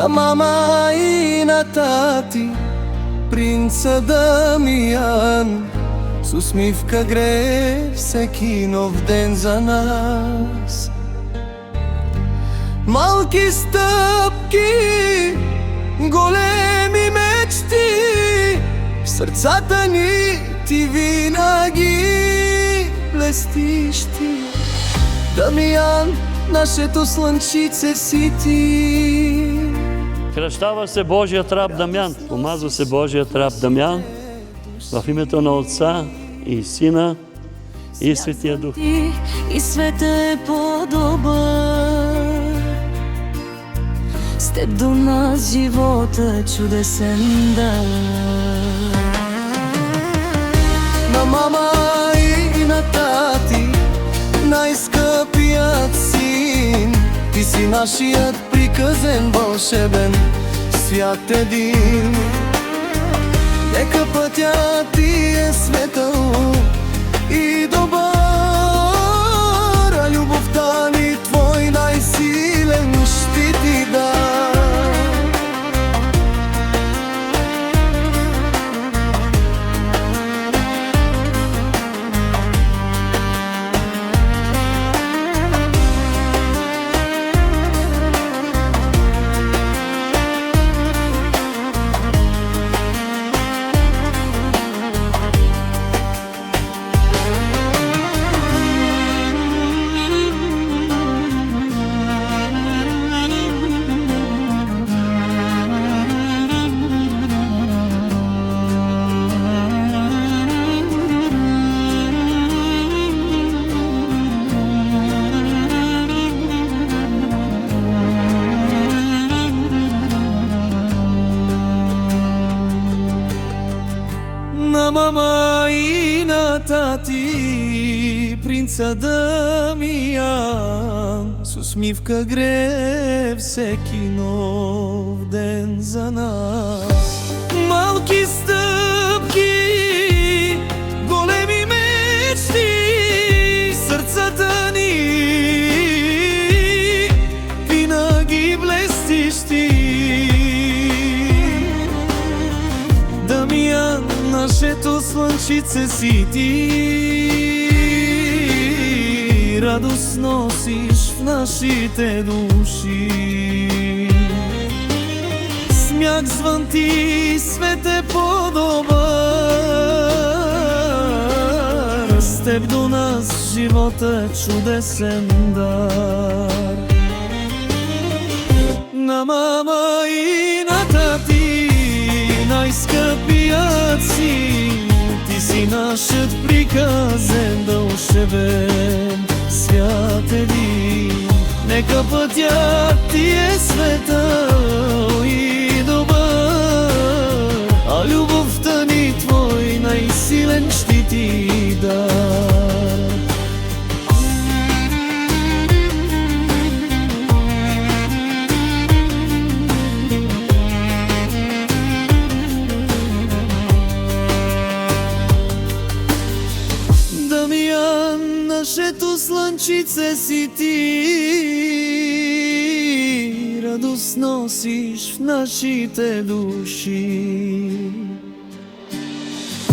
mama i na tati, принца Дамиян, с усмивка грее всеки нов ден за нас. Малки стъпки, големи мечти, в сърцата ни ти винаги блестиш ти. Дамиян, нашето слънчице си ти. Кръщава се Божият раб Дамян, помазва се Божият раб Дамян в името на Отца и Сина и Светия Дух. И света е по-добър, с теб до нас живота е чудесен дар. На мама и на тати, най-скъпият син, ти си нашият приказен вълшебен свят един. Нека пътят ти е светъл и добър, а любовта ни твой най-силен щит и дар. На мама и на тати, принца Дамиян, с усмивка грее всеки нов ден за нас. Малки стъпки, големи мечти, сърцата ни винаги блестиш ти. Дамиян, нашето слънчице си ти, радост носиш в нашите души. Смях звън ти, свет е по-добър, с теб до нас живота е чудесен дар. На мама и на тати, най-скъпият син, ти си нашият приказен вълшебен свят един. Нека пътят ти е светъл и добър, а любовта ни твой най-силен щит и дар. Дамиян, нашето слънчице си ти, радост носиш в нашите души.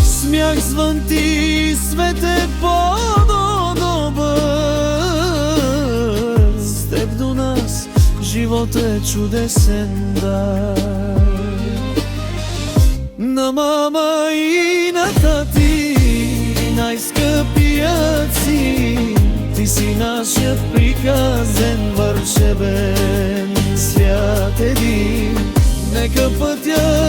Смях звън ти, свет е по-добър, с теб до нас живота е чудесен дар. На мама и на тати, най-скъпият син, ти си нашият приказен вълшебен свят един. Нека пътят